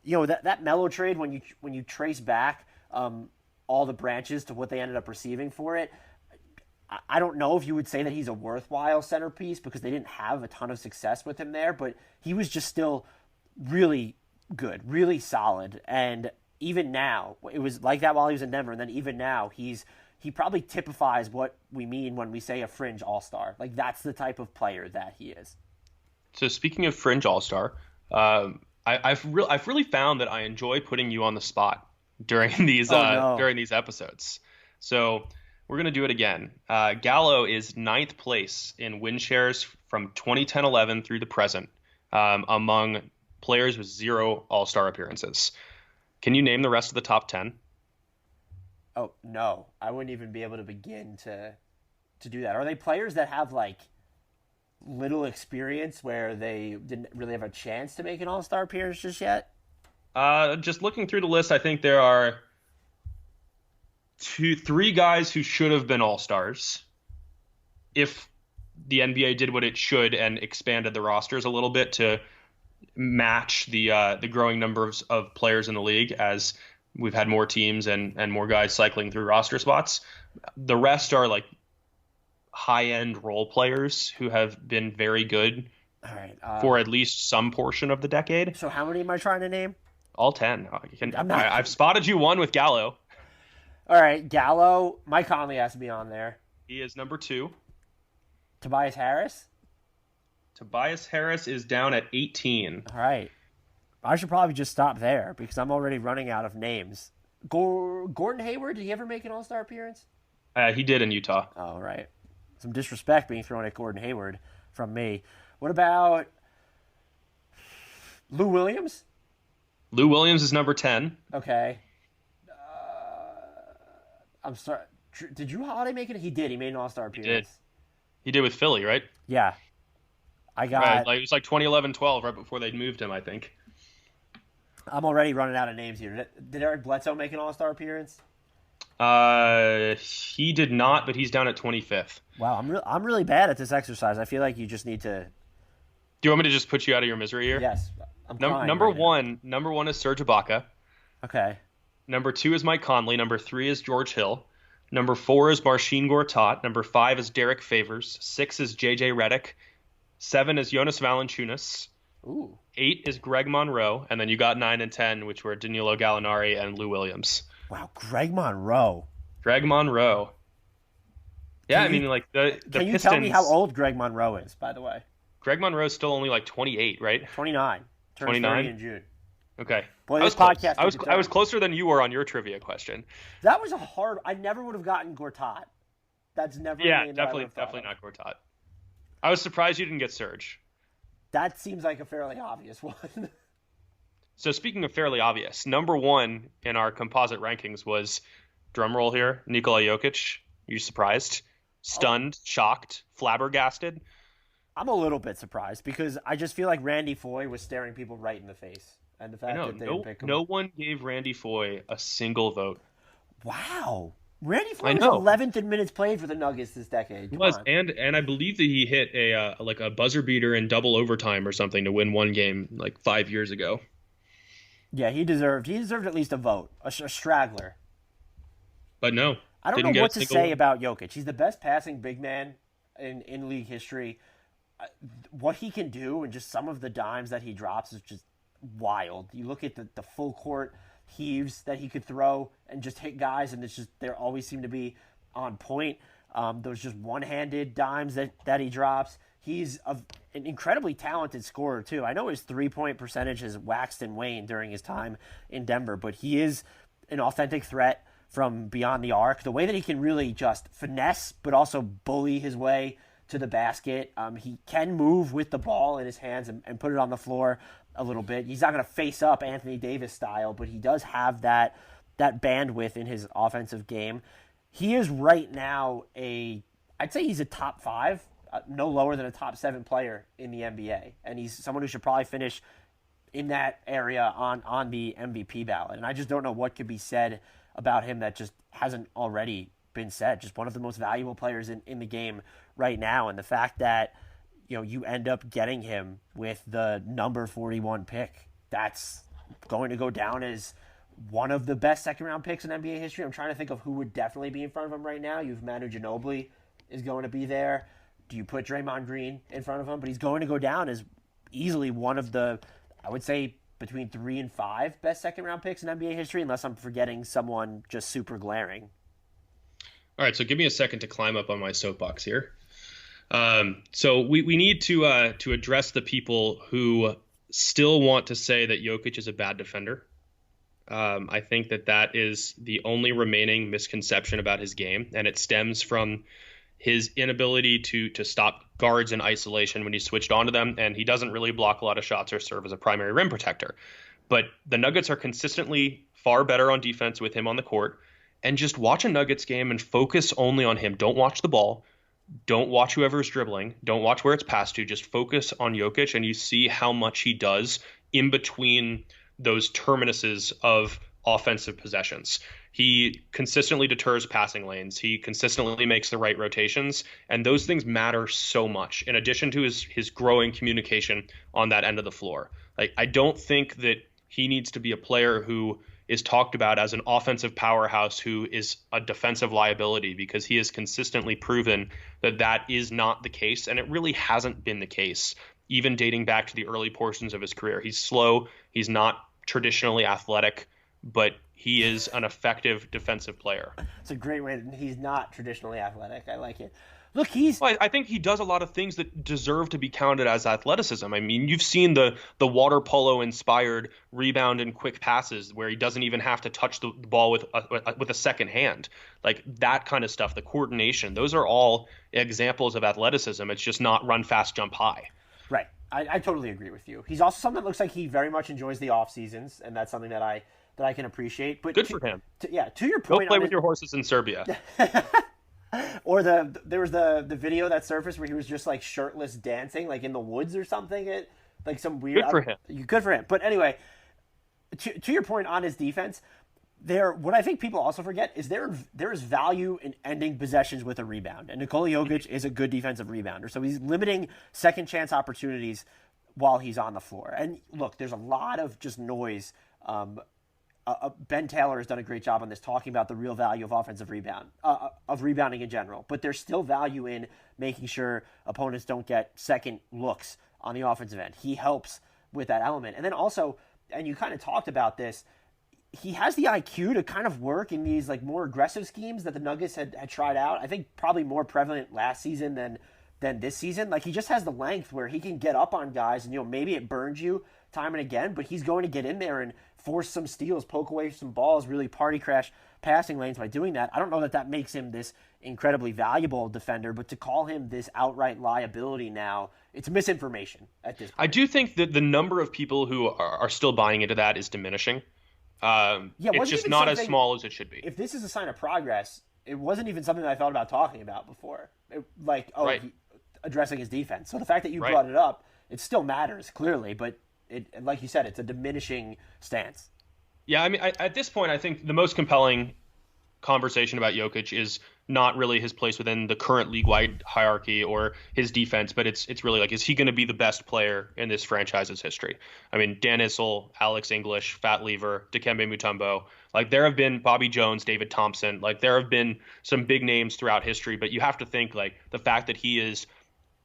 that Melo trade, when you trace back all the branches to what they ended up receiving for it, I don't know if you would say that he's a worthwhile centerpiece because they didn't have a ton of success with him there, but he was just still really good, really solid. And even now, it was like that while he was in Denver, and then even now, he probably typifies what we mean when we say a fringe all-star. Like, that's the type of player that he is. So speaking of fringe all-star, I've really found that I enjoy putting you on the spot during these during these episodes. So we're going to do it again. Gallo is 9th place in win shares from 2010-11 through the present among players with 0 All-Star appearances. Can you name the rest of the top 10? Oh, no. I wouldn't even be able to begin to do that. Are they players that have, like, little experience where they didn't really have a chance to make an All-Star appearance just yet? Just looking through the list, I think there are three guys who should have been All-Stars if the NBA did what it should and expanded the rosters a little bit to match the growing number of players in the league as we've had more teams and more guys cycling through roster spots. The rest are like high-end role players who have been very good All right. for at least some portion of the decade. So how many am I trying to name? All 10. I'm not- I've spotted you one with Gallo. All right, Gallo. Mike Conley has to be on there. He is number 2. Tobias Harris. Tobias Harris is down at 18. All right. I should probably just stop there because I'm already running out of names. Gordon Hayward, did he ever make an All-Star appearance? He did in Utah. Oh, right. Some disrespect being thrown at Gordon Hayward from me. What about Lou Williams? Lou Williams is number 10. Okay. I'm sorry. Did Drew Holiday make it? He did. He made an All-Star appearance. He did with Philly, right? Yeah. I got. Right, like it was like 2011-12, right before they moved him, I think. I'm already running out of names here. Did Eric Bledsoe make an All-Star appearance? He did not, but he's down at 25th. Wow, I'm really bad at this exercise. I feel like you just need to. Do you want me to just put you out of your misery here? Yes. I'm crying Number right now. number one is Serge Ibaka. Okay. Number 2 is Mike Conley. Number 3 is George Hill. Number 4 is Marcin Gortat. Number 5 is Derek Favors. 6 is JJ Redick. 7 is Jonas Valanciunas. Ooh. 8 is Greg Monroe, and then you got 9 and 10, which were Danilo Gallinari and Lou Williams. Wow, Greg Monroe. Greg Monroe. Yeah, I mean, like the Can you Pistons. tell me how old Greg Monroe is, by the way? Greg Monroe is still only like 28, right? 29. Turns 29? 30 in June. Okay. Boy, I was this close. podcast I was closer than you were on your trivia question. That was a hard. I never would have gotten Gortat. That's never. Yeah, a name that I definitely would have thought not Gortat. I was surprised you didn't get Serge. That seems like a fairly obvious one. So speaking of fairly obvious, number 1 in our composite rankings was, drumroll here, Nikola Jokic. You surprised? Stunned? Shocked? Flabbergasted? I'm a little bit surprised because I just feel like Randy Foye was staring people right in the face, and the fact that they didn't pick him. No one gave Randy Foye a single vote. Wow, Randy Foye I was know. 11th in minutes played for the Nuggets this decade. He Come was, on. and I believe that he hit a buzzer beater in double overtime or something to win one game like 5 years ago. Yeah, he deserved at least a vote, a straggler. But no, I don't didn't know get what a to single say one. about Jokic. He's the best passing big man in league history. What he can do and just some of the dimes that he drops is just wild. You look at the full court heaves that he could throw and just hit guys, and it's just they always seem to be on point. Those just one-handed dimes that he drops. He's an incredibly talented scorer too. I know his 3-point percentage has waxed and waned during his time in Denver, but he is an authentic threat from beyond the arc. The way that he can really just finesse but also bully his way to the basket. He can move with the ball in his hands and put it on the floor a little bit. He's not going to face up Anthony Davis style, but he does have that bandwidth in his offensive game. He is right now I'd say he's a top 5, no lower than a top 7 player in the NBA. And he's someone who should probably finish in that area on the MVP ballot. And I just don't know what could be said about him that just hasn't already been said. Just one of the most valuable players in the game right now. And the fact that, you end up getting him with the number 41 pick, that's going to go down as one of the best second-round picks in NBA history. I'm trying to think of who would definitely be in front of him right now. You've Manu Ginobili is going to be there. Do you put Draymond Green in front of him? But he's going to go down as easily one of the, I would say, between 3 and 5 best second-round picks in NBA history, unless I'm forgetting someone just super glaring. All right, so give me a second to climb up on my soapbox here. So we need to address the people who still want to say that Jokic is a bad defender. I think that is the only remaining misconception about his game, and it stems from his inability to stop guards in isolation when he's switched onto them, and he doesn't really block a lot of shots or serve as a primary rim protector. But the Nuggets are consistently far better on defense with him on the court, and just watch a Nuggets game and focus only on him. Don't watch the ball. Don't watch whoever's dribbling. Don't watch where it's passed to. Just focus on Jokic, and you see how much he does in between those terminuses of offensive possessions. He consistently deters passing lanes. He consistently makes the right rotations. And those things matter so much, in addition to his growing communication on that end of the floor. Like, I don't think that he needs to be a player who is talked about as an offensive powerhouse who is a defensive liability, because he has consistently proven that that is not the case. And it really hasn't been the case, even dating back to the early portions of his career. He's slow. He's not traditionally athletic, but he is an effective defensive player. It's a great way. He's not traditionally athletic. I like it. Look, Well, I think he does a lot of things that deserve to be counted as athleticism. I mean, you've seen the water polo inspired rebound and quick passes where he doesn't even have to touch the ball with a second hand. Like, that kind of stuff, the coordination, those are all examples of athleticism. It's just not run fast, jump high. Right. I totally agree with you. He's also something that looks like he very much enjoys the off seasons, and that's something that I can appreciate. But good for him. To your point, go play with your horses in Serbia. Or there was the video that surfaced where he was just like shirtless dancing, like in the woods or something. Like some weird. Good for him. Good for him. But anyway, to your point on his defense, what I think people also forget is there is value in ending possessions with a rebound, and Nikola Jokic is a good defensive rebounder, so he's limiting second chance opportunities while he's on the floor. And look, there's a lot of just noise. Ben Taylor has done a great job on this, talking about the real value of offensive rebounding in general. But there's still value in making sure opponents don't get second looks on the offensive end. He helps with that element. And then also, and you kind of talked about this, he has the IQ to kind of work in these like more aggressive schemes that the Nuggets had tried out. I think probably more prevalent last season than this season. Like, he just has the length where he can get up on guys, and maybe it burns you time and again, but he's going to get in there and force some steals, poke away some balls, really party crash passing lanes by doing that. I don't know that makes him this incredibly valuable defender, but to call him this outright liability now, it's misinformation at this point. I do think that the number of people who are still buying into that is diminishing. It's just not as small as it should be. If this is a sign of progress, it wasn't even something that I thought about talking about before. Right. Addressing his defense. So the fact that you brought it up, it still matters, clearly, but like you said, it's a diminishing stance. Yeah, I mean, at this point, I think the most compelling conversation about Jokic is not really his place within the current league-wide hierarchy or his defense, but it's really like, is he going to be the best player in this franchise's history? I mean, Dan Issel, Alex English, Fat Lever, Dikembe Mutombo, like, there have been Bobby Jones, David Thompson, like, there have been some big names throughout history, but you have to think, like, the fact that he is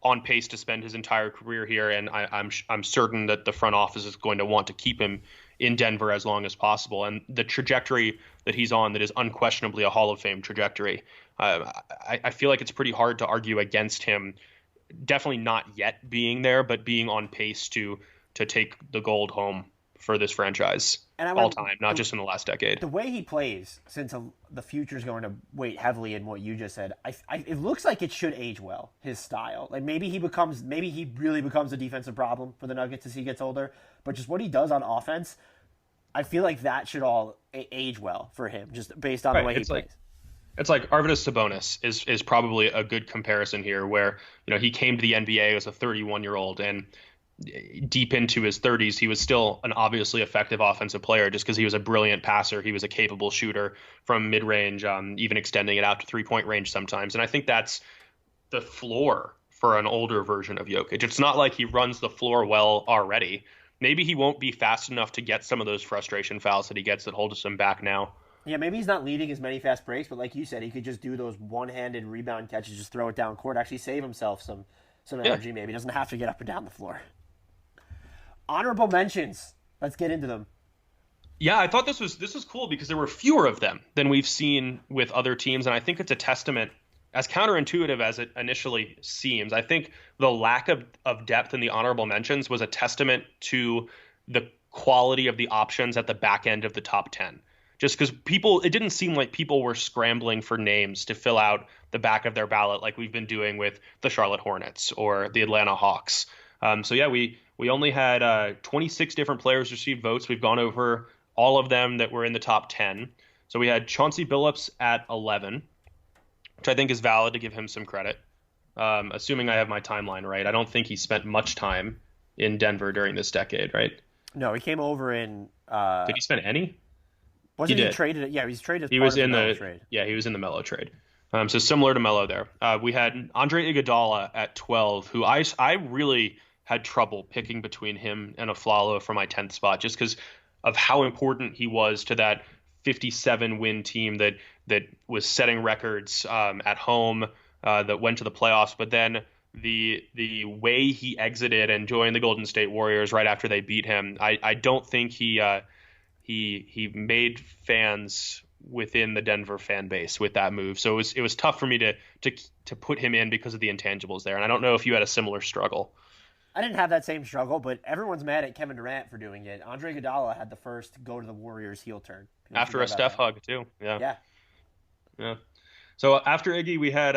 on pace to spend his entire career here, and I'm certain that the front office is going to want to keep him in Denver as long as possible. And the trajectory that he's on, that is unquestionably a Hall of Fame trajectory, I feel like it's pretty hard to argue against him. Definitely not yet being there, but being on pace to take the gold home for this franchise all time, not just in the last decade. The way he plays, since the future is going to weight heavily in what you just said, it looks like it should age well, his style. Like, maybe he really becomes a defensive problem for the Nuggets as he gets older, but just what he does on offense, I feel like that should all age well for him, just based on the way he plays. It's like Arvydas Sabonis is probably a good comparison here, where he came to the NBA as a 31-year-old, and deep into his 30s, he was still an obviously effective offensive player just because he was a brilliant passer. He was a capable shooter from mid-range, even extending it out to three-point range sometimes. And I think that's the floor for an older version of Jokic. It's not like he runs the floor well already. Maybe he won't be fast enough to get some of those frustration fouls that he gets that hold him back now. Yeah, maybe he's not leading as many fast breaks, but like you said, he could just do those one-handed rebound catches, just throw it down court, actually save himself some energy maybe. He doesn't have to get up and down the floor. Honorable mentions. Let's get into them. Yeah, I thought this was cool because there were fewer of them than we've seen with other teams, and I think it's a testament, as counterintuitive as it initially seems. I think the lack of depth in the honorable mentions was a testament to the quality of the options at the back end of the top 10. Just because it didn't seem like people were scrambling for names to fill out the back of their ballot like we've been doing with the Charlotte Hornets or the Atlanta Hawks. We only had 26 different players receive votes. We've gone over all of them that were in the top 10. So we had Chauncey Billups at 11, which I think is valid to give him some credit. Assuming I have my timeline right, I don't think he spent much time in Denver during this decade, right? No, he came over in Did he spend any? Wasn't he traded? Yeah, he was traded. He was in the trade. Yeah, he was in the Melo trade. So similar to Melo there. We had Andre Iguodala at 12, who I really had trouble picking between him and Aflalo for my 10th spot, just because of how important he was to that 57 win team that was setting records at home, that went to the playoffs, but then the way he exited and joined the Golden State Warriors right after they beat him, I don't think he made fans within the Denver fan base with that move. So it was tough for me to put him in because of the intangibles there. And I don't know if you had a similar struggle. I didn't have that same struggle, but everyone's mad at Kevin Durant for doing it. Andre Iguodala had the first go to the Warriors heel turn. After a Steph hug, too. Yeah. So after Iggy, we had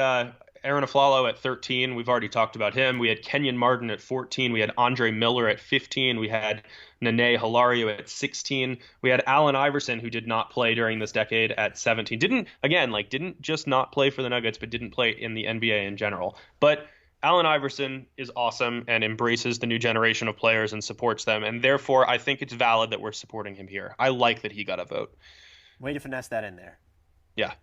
Aaron Aflalo at 13. We've already talked about him. We had Kenyon Martin at 14. We had Andre Miller at 15. We had Nene Hilario at 16. We had Allen Iverson, who did not play during this decade, at 17. Didn't just not play for the Nuggets, but didn't play in the NBA in general. But Allen Iverson is awesome and embraces the new generation of players and supports them. And therefore, I think it's valid that we're supporting him here. I like that he got a vote. Way to finesse that in there. Yeah.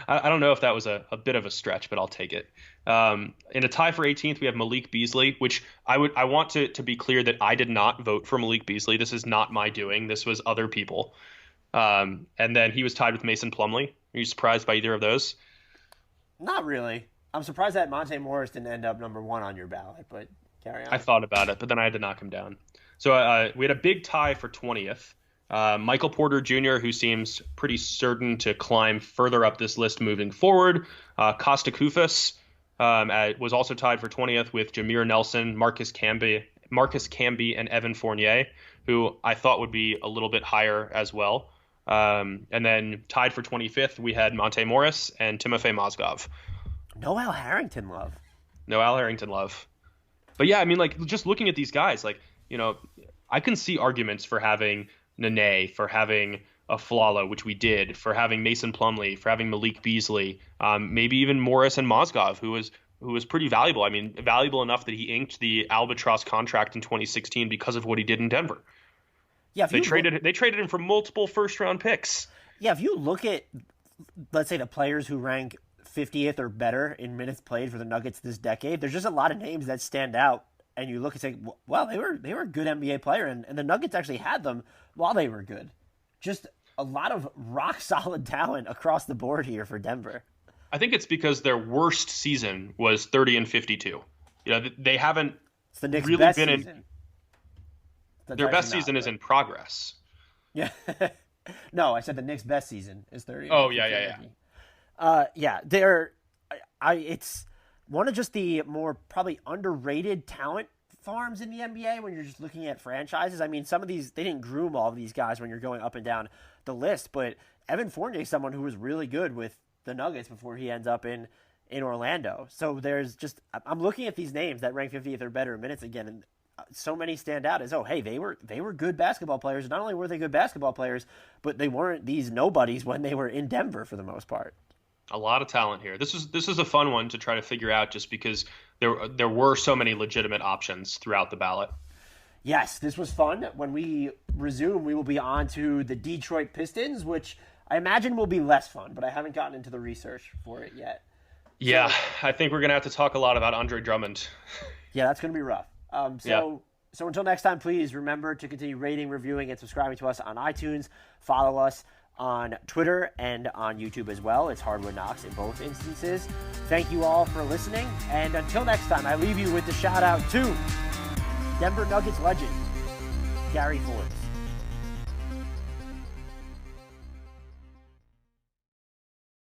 I don't know if that was a bit of a stretch, but I'll take it. In a tie for 18th, we have Malik Beasley, which I want to be clear that I did not vote for Malik Beasley. This is not my doing. This was other people. And then he was tied with Mason Plumlee. Are you surprised by either of those? Not really. I'm surprised that Monte Morris didn't end up number 1 on your ballot, but carry on. I thought about it, but then I had to knock him down. So we had a big tie for 20th. Michael Porter Jr., who seems pretty certain to climb further up this list moving forward. Costa Koufos was also tied for 20th with Jameer Nelson, Marcus Camby, and Evan Fournier, who I thought would be a little bit higher as well. And then tied for 25th, we had Monte Morris and Timofey Mozgov. No Al Harrington love. But yeah, I mean, like, just looking at these guys, like, you know, I can see arguments for having Nene, for having Aflalo, which we did, for having Mason Plumlee, for having Malik Beasley, maybe even Morris and Mozgov, who was pretty valuable. I mean, valuable enough that he inked the Albatross contract in 2016 because of what he did in Denver. Yeah, they traded him for multiple first-round picks. Yeah, if you look at, let's say, the players who rank 50th or better in minutes played for the Nuggets this decade, there's just a lot of names that stand out, and you look and say, well, they were a good NBA player, and the Nuggets actually had them while they were good. Just a lot of rock-solid talent across the board here for Denver. I think it's because their worst season was 30-52. You know, they haven't really been in. Their best season is in progress. Yeah. No, I said the Knicks' best season is 30. Oh, yeah. It's one of just the more probably underrated talent farms in the NBA when you're just looking at franchises. I mean, some of these, they didn't groom all of these guys when you're going up and down the list, but Evan Fournier is someone who was really good with the Nuggets before he ends up in Orlando. So I'm looking at these names that rank 50th or better in minutes again, and so many stand out as, they were good basketball players. Not only were they good basketball players, but they weren't these nobodies when they were in Denver for the most part. A lot of talent here. This is a fun one to try to figure out, just because there were so many legitimate options throughout the ballot. Yes, this was fun. When we resume, we will be on to the Detroit Pistons, which I imagine will be less fun, but I haven't gotten into the research for it yet. Yeah, I think we're going to have to talk a lot about Andre Drummond. Yeah, that's going to be rough. So until next time, please remember to continue rating, reviewing, and subscribing to us on iTunes. Follow us on Twitter and on YouTube as well. It's Hardwood Knocks in both instances. Thank you all for listening, and until next time, I leave you with the shout out to Denver Nuggets legend, Gary Forbes.